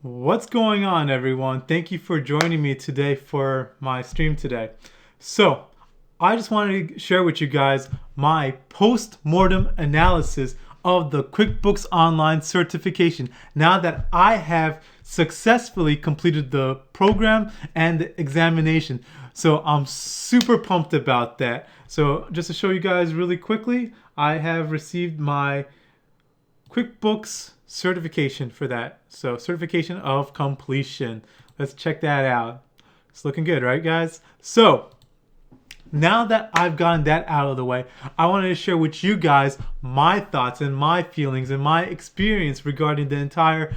What's going on, everyone? Thank you for joining me today for my stream today. So, I just wanted to share with you guys my post-mortem analysis of the QuickBooks Online certification now that I have successfully completed the program and the examination. So, I'm super pumped about that. So, just to show you guys really quickly, I have received my QuickBooks certification for that. So certification of completion. Let's check that out. It's looking good, right, guys? So now that I've gotten that out of the way, I wanted to share with you guys my thoughts and my feelings and my experience regarding the entire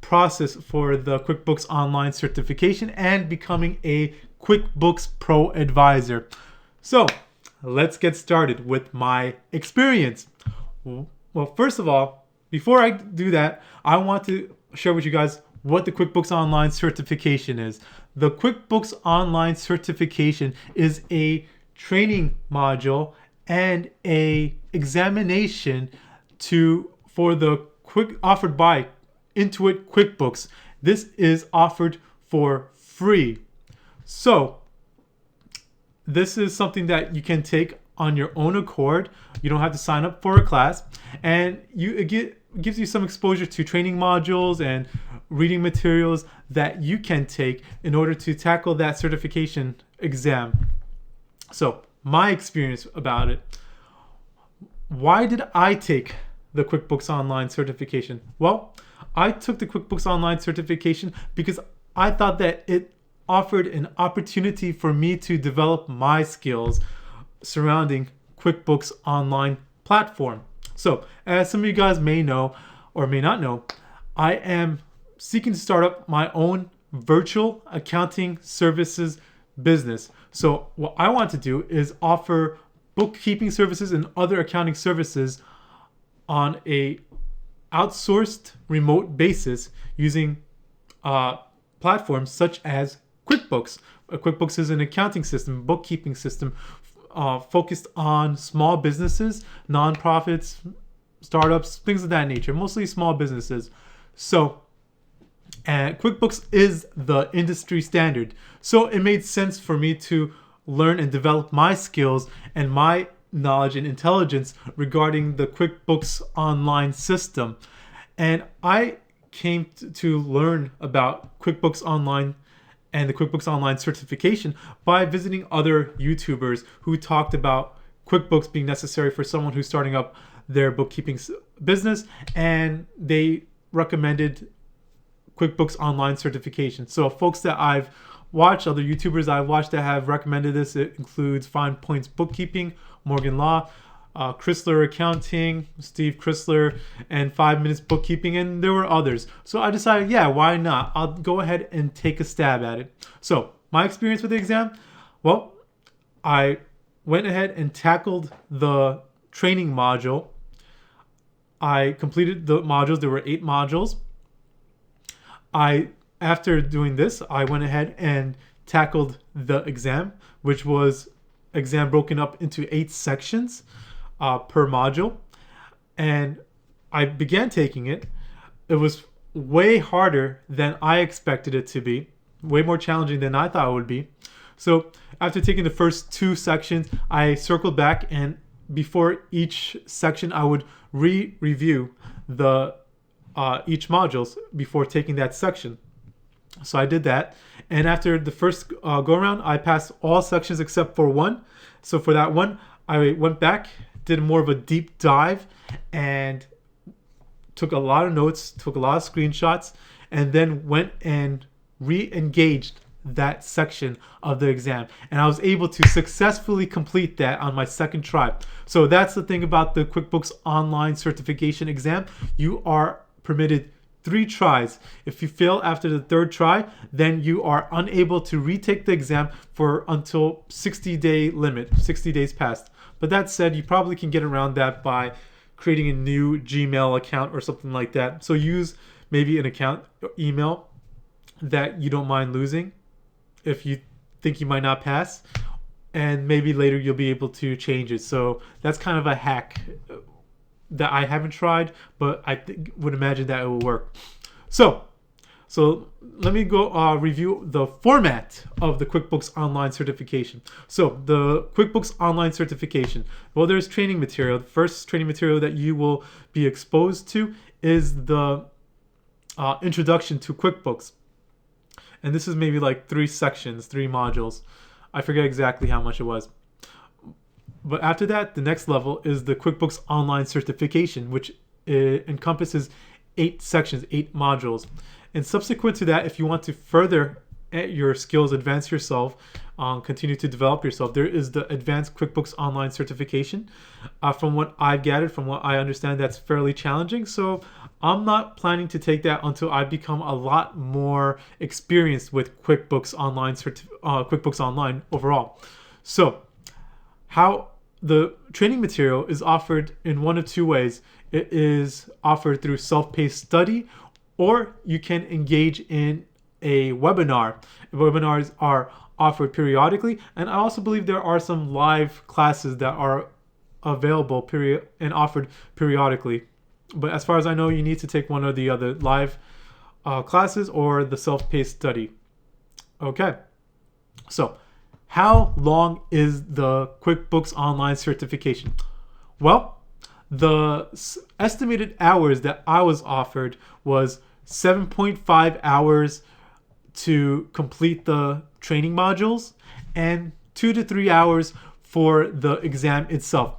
process for the QuickBooks Online certification and becoming a QuickBooks Pro advisor. So let's get started with my experience. Well, first of all, before I do that, I want to share with you guys what the QuickBooks Online certification is. The QuickBooks Online certification is a training module and a examination offered by Intuit QuickBooks. This is offered for free. So this is something that you can take on your own accord. You don't have to sign up for a class, and it gives you some exposure to training modules and reading materials that you can take in order to tackle that certification exam. So my experience about it. Why did I take the QuickBooks Online certification? Well, I took the QuickBooks Online certification because I thought that it offered an opportunity for me to develop my skills surrounding QuickBooks Online platform. So, as some of you guys may know or may not know, I am seeking to start up my own virtual accounting services business. So, what I want to do is offer bookkeeping services and other accounting services on a outsourced remote basis using platforms such as QuickBooks. QuickBooks is an accounting system, bookkeeping system focused on small businesses, nonprofits, startups, things of that nature, mostly small businesses. So, and QuickBooks is the industry standard. So it made sense for me to learn and develop my skills and my knowledge and intelligence regarding the QuickBooks Online system. And I came to learn about QuickBooks Online and the QuickBooks Online certification by visiting other YouTubers who talked about QuickBooks being necessary for someone who's starting up their bookkeeping business, and they recommended QuickBooks Online certification. So folks that I've watched, other YouTubers I've watched that have recommended this, it includes Fine Points Bookkeeping, Morgan Law, Chrysler Accounting, Steve Chrysler, and 5 Minutes Bookkeeping, and there were others. So I decided, yeah, why not? I'll go ahead and take a stab at it. So my experience with the exam, well, I went ahead and tackled the training module. I completed the modules. There were 8 modules. After doing this, I went ahead and tackled the exam, which was exam broken up into 8 sections per module, and I began taking it. It was way harder than I expected it to be, way more challenging than I thought it would be. So after taking the first 2 sections, I circled back, and before each section I would review the each modules before taking that section. So I did that, and after the first go around, I passed all sections except for one. So for that one, I went back, did more of a deep dive, and took a lot of notes, took a lot of screenshots, and then went and re-engaged that section of the exam. And I was able to successfully complete that on my second try. So that's the thing about the QuickBooks Online certification exam. You are permitted 3 tries. If you fail after the 3rd try, then you are unable to retake the exam for until 60-day limit, 60 days past. But that said, you probably can get around that by creating a new Gmail account or something like that. So use maybe an account email that you don't mind losing if you think you might not pass, and maybe later you'll be able to change it. So that's kind of a hack that I haven't tried, but I would imagine that it will work. So So let me go review the format of the QuickBooks Online certification. So the QuickBooks Online certification, well, there's training material. The first training material that you will be exposed to is the introduction to QuickBooks. And this is maybe like 3 sections, 3 modules. I forget exactly how much it was. But after that, the next level is the QuickBooks Online certification, which encompasses 8 sections, 8 modules. And subsequent to that, if you want to further your skills, advance yourself, continue to develop yourself, there is the Advanced QuickBooks Online certification. From what I've gathered, from what I understand, that's fairly challenging. So I'm not planning to take that until I become a lot more experienced with QuickBooks Online overall. So how the training material is offered in one of 2 ways. It is offered through self-paced study, or you can engage in a webinar. Webinars are offered periodically, and I also believe there are some live classes that are available and offered periodically. But as far as I know, you need to take one or the other, live classes or the self-paced study. Okay, so how long is the QuickBooks Online certification? Well, the estimated hours that I was offered was 7.5 hours to complete the training modules and 2 to 3 hours for the exam itself.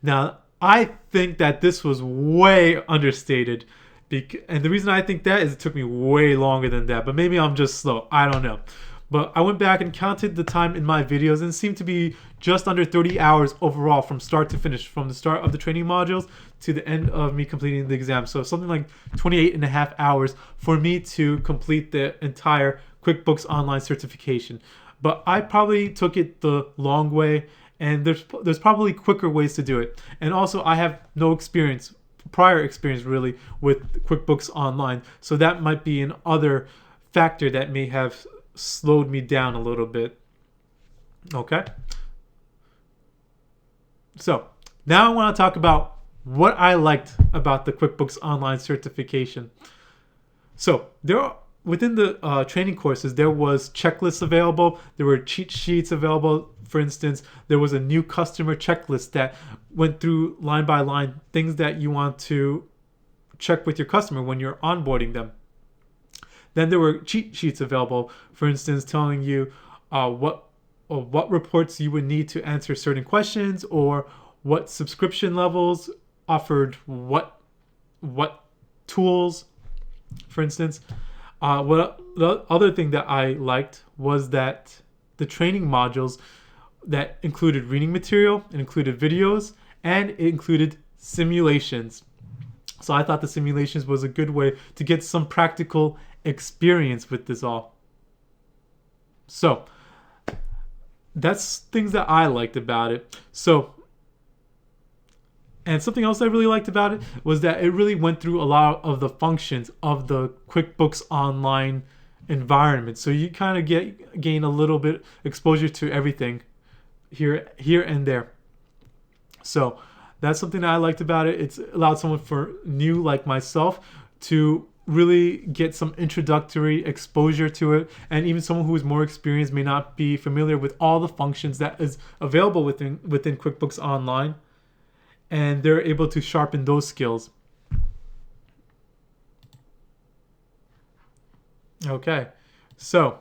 Now, I think that this was way understated. And the reason I think that is it took me way longer than that. But maybe I'm just slow. I don't know. But I went back and counted the time in my videos, and it seemed to be just under 30 hours overall from start to finish, from the start of the training modules to the end of me completing the exam. So something like 28 and a half hours for me to complete the entire QuickBooks Online certification. But I probably took it the long way, and there's probably quicker ways to do it. And also I have no prior experience really with QuickBooks Online. So that might be an other factor that may have slowed me down a little bit. Okay, so now I want to talk about what I liked about the QuickBooks Online certification. So within the training courses, there was checklists available, there were cheat sheets available. For instance, there was a new customer checklist that went through line by line things that you want to check with your customer when you're onboarding them. Then there were cheat sheets available, for instance, telling you what reports you would need to answer certain questions, or what subscription levels offered what tools, for instance. The other thing that I liked was that the training modules that included reading material, it included videos, and it included simulations. So I thought the simulations was a good way to get some practical experience with this all. So that's things that I liked about it. And something else I really liked about it was that it really went through a lot of the functions of the QuickBooks Online environment. So you kind of gain a little bit exposure to everything here and there. So that's something that I liked about it. It's allowed someone for new like myself to really get some introductory exposure to it, and even someone who is more experienced may not be familiar with all the functions that is available within QuickBooks Online, and they're able to sharpen those skills. Okay, so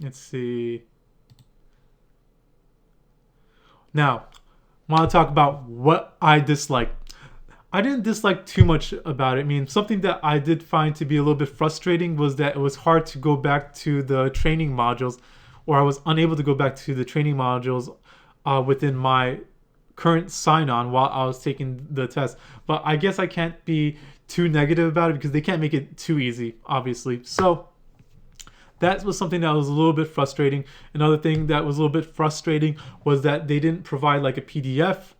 let's see. Now, I want to talk about what I disliked. I didn't dislike too much about it. I mean, something that I did find to be a little bit frustrating was that it was hard to go back to the training modules, or I was unable to go back to the training modules within my current sign-on while I was taking the test. But I guess I can't be too negative about it because they can't make it too easy, obviously. So that was something that was a little bit frustrating. Another thing that was a little bit frustrating was that they didn't provide like a PDF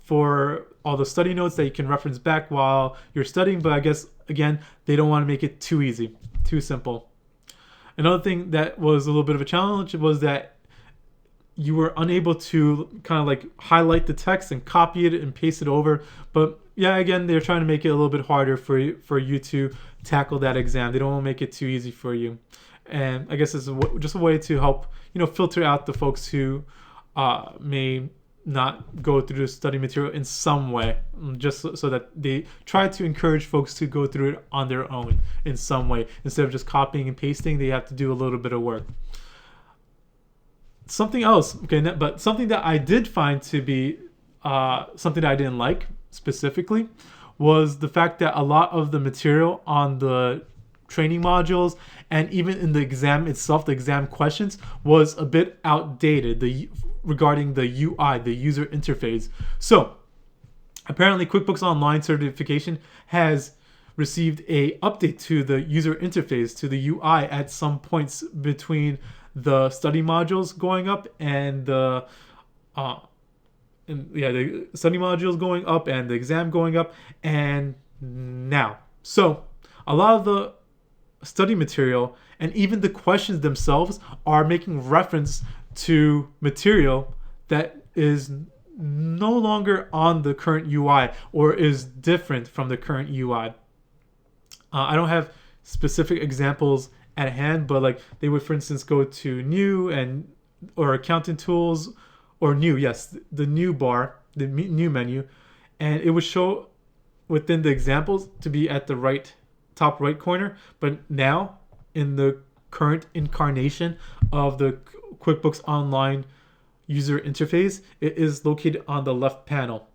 for all the study notes that you can reference back while you're studying. But I guess, again, they don't want to make it too easy, too simple. Another thing that was a little bit of a challenge was that you were unable to kind of like highlight the text and copy it and paste it over. But yeah, again, they're trying to make it a little bit harder for you to tackle that exam. They don't want to make it too easy for you. And I guess it's just a way to help, filter out the folks who may not go through the study material in some way, just so that they try to encourage folks to go through it on their own in some way. Instead of just copying and pasting, they have to do a little bit of work. Something else, okay, but something that I did find to be something that I didn't like specifically was the fact that a lot of the material on the training modules and even in the exam itself, the exam questions, was a bit outdated regarding the UI, the user interface. So apparently QuickBooks Online certification has received a update to the user interface, to the UI, at some points between the study modules going up and the study modules going up and the exam going up and now. So a lot of the study material and even the questions themselves are making reference to material that is no longer on the current UI or is different from the current UI. I don't have specific examples at hand, but like they would, for instance, go to new or accountant tools or new, yes, the new bar, the new menu, and it would show within the examples to be at the top right corner. But now in the current incarnation of the QuickBooks Online user interface, it is located on the left panel.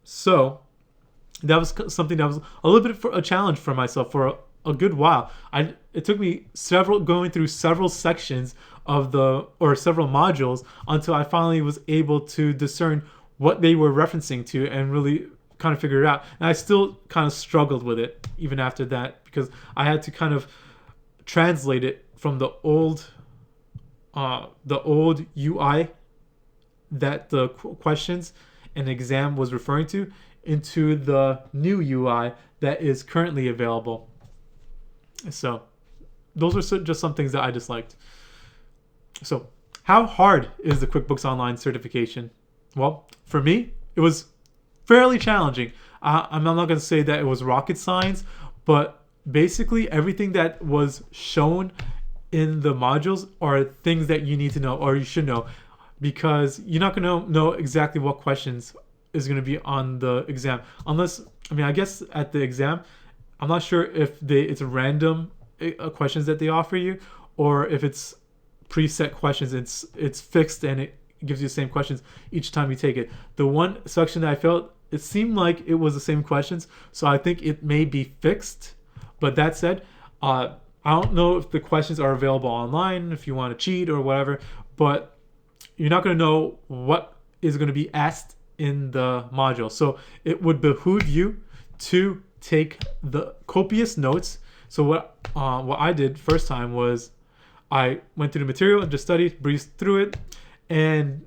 So that was something that was a little bit of a challenge for myself for a good while. It took me going through several sections of several modules until I finally was able to discern what they were referencing to and really kind of figure it out. And I still kind of struggled with it even after that, because I had to kind of translate it from the old UI that the questions and exam was referring to into the new UI that is currently available. So those are just some things that I disliked. So how hard is the QuickBooks Online certification? Well, for me, it was fairly challenging. I'm not going to say that it was rocket science, but basically everything that was shown in the modules are things that you need to know, or you should know, because you're not going to know exactly what questions is going to be on the exam. Unless, I guess at the exam, I'm not sure if it's random questions that they offer you, or if it's preset questions. It's fixed and it gives you the same questions each time you take it. The one section that I felt, it seemed like it was the same questions, so I think it may be fixed. But that said, I don't know if the questions are available online, if you want to cheat or whatever, but you're not going to know what is going to be asked in the module. So it would behoove you to take the copious notes. So what I did first time was I went through the material and just studied, breezed through it, and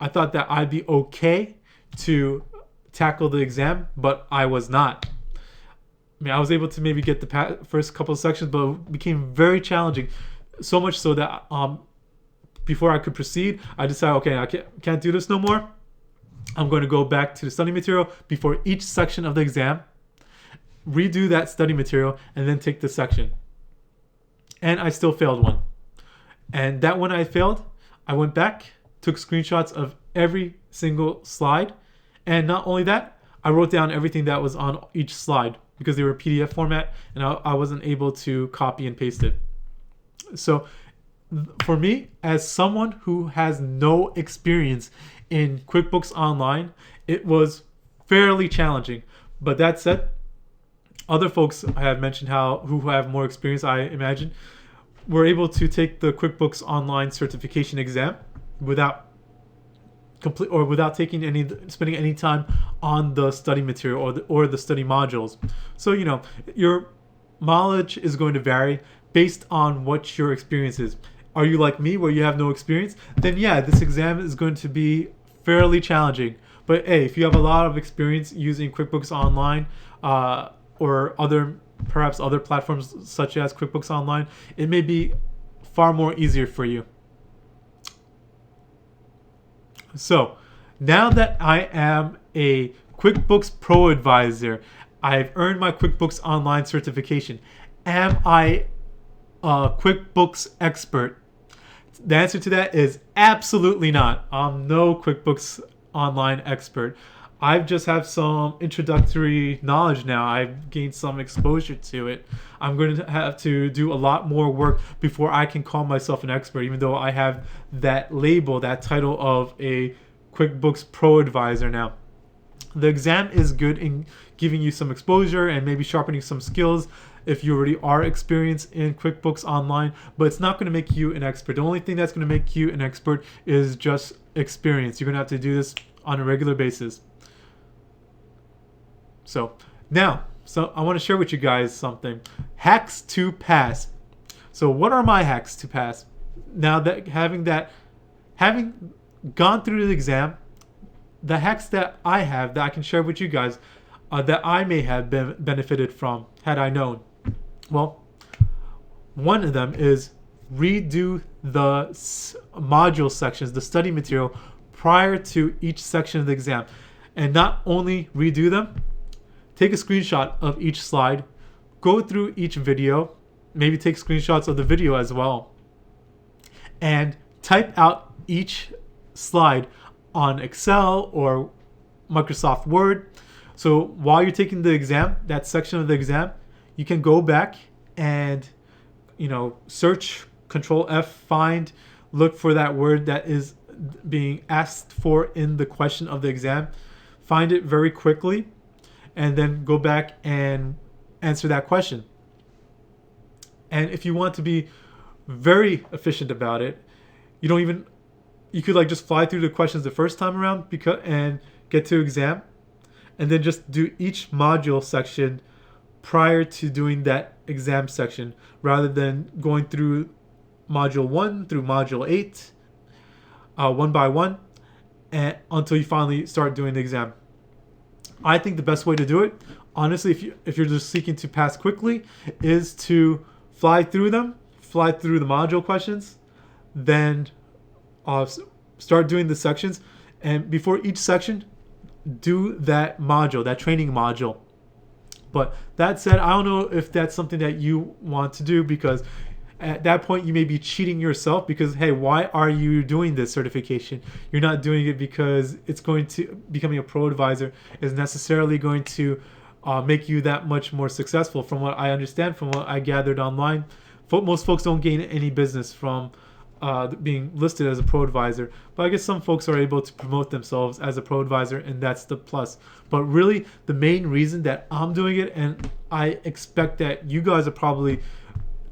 I thought that I'd be okay to tackle the exam, but I was not. I was able to maybe get the first couple of sections, but it became very challenging. So much so that before I could proceed, I decided, okay, I can't do this no more. I'm going to go back to the study material before each section of the exam, redo that study material, and then take the section. And I still failed one. And that one I failed, I went back, took screenshots of every single slide. And not only that, I wrote down everything that was on each slide because they were PDF format and I wasn't able to copy and paste it. So for me, as someone who has no experience in QuickBooks Online, it was fairly challenging. But that said, other folks I have mentioned who have more experience, I imagine, were able to take the QuickBooks Online certification exam without spending any time on the study material or the study modules. So your mileage is going to vary based on what your experience is. Are you like me where you have no experience? Then yeah, this exam is going to be fairly challenging. But hey, if you have a lot of experience using QuickBooks Online or perhaps other platforms such as QuickBooks Online, it may be far more easier for you. So now that I am a QuickBooks Pro Advisor, I've earned my QuickBooks Online certification. Am I a QuickBooks expert? The answer to that is absolutely not. I'm no QuickBooks Online expert. I just have some introductory knowledge now. I've gained some exposure to it. I'm going to have to do a lot more work before I can call myself an expert, even though I have that label, that title of a QuickBooks Pro Advisor now. The exam is good in giving you some exposure and maybe sharpening some skills if you already are experienced in QuickBooks Online, but it's not going to make you an expert. The only thing that's going to make you an expert is just experience. You're going to have to do this on a regular basis. So I want to share with you guys something. Hacks to pass. So what are my hacks to pass? Now that having gone through the exam, the hacks that I have that I can share with you guys that I may have benefited from had I known. Well, one of them is redo the module sections, the study material, prior to each section of the exam. And not only redo them, take a screenshot of each slide, go through each video, maybe take screenshots of the video as well, and type out each slide on Excel or Microsoft Word. So while you're taking the exam, that section of the exam, you can go back and, search, Control F, find, look for that word that is being asked for in the question of the exam, find it very quickly, and then go back and answer that question. And if you want to be very efficient about it, you could just fly through the questions the first time around and get to exam, and then just do each module section prior to doing that exam section, rather than going through module 1 through module 8 one by one and until you finally start doing the exam. I think the best way to do it, honestly, if you're just seeking to pass quickly, is to fly through the module questions, then start doing the sections, and before each section, do that training module. But that said, I don't know if that's something that you want to do, because at that point you may be cheating yourself, because hey, why are you doing this certification? You're not doing it because it's going to becoming a pro advisor is necessarily going to make you that much more successful. From what I understand, from what I gathered online, most folks don't gain any business from being listed as a pro advisor, but I guess some folks are able to promote themselves as a pro advisor, and that's the plus. But really, the main reason that I'm doing it, and I expect that you guys are probably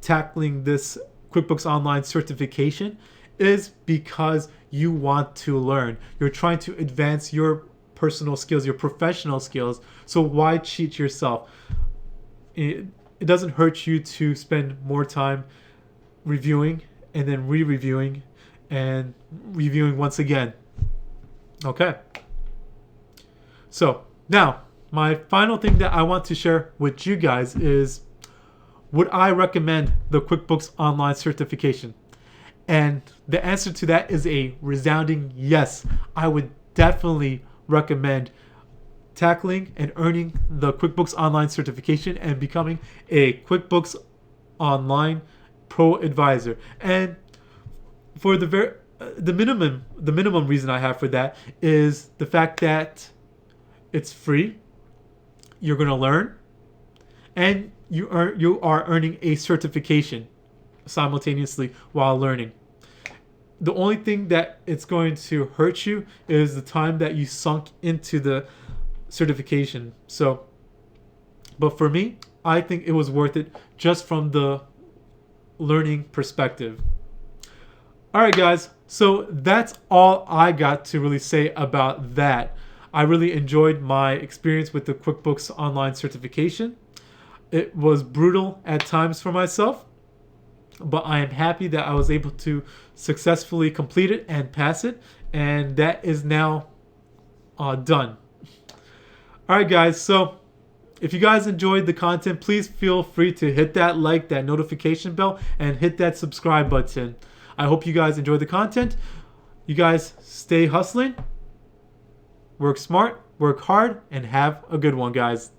tackling this QuickBooks Online certification, is because you want to learn. You're trying to advance your personal skills, your professional skills. So why cheat yourself? It doesn't hurt you to spend more time reviewing and then re-reviewing and reviewing once again. Okay. So now, my final thing that I want to share with you guys is, would I recommend the QuickBooks Online certification? And the answer to that is a resounding yes. I would definitely recommend tackling and earning the QuickBooks Online certification and becoming a QuickBooks Online Pro Advisor. And for the minimum reason I have for that is the fact that it's free. You're going to learn, and you are earning a certification simultaneously while learning. The only thing that it's going to hurt you is the time that you sunk into the certification. So, but for me, I think it was worth it just from the learning perspective. All right, guys. So that's all I got to really say about that. I really enjoyed my experience with the QuickBooks Online certification. It was brutal at times for myself, but I am happy that I was able to successfully complete it and pass it, and that is now done. All right, guys. So if you guys enjoyed the content, please feel free to hit that like, that notification bell, and hit that subscribe button. I hope you guys enjoyed the content. You guys stay hustling, work smart, work hard, and have a good one, guys.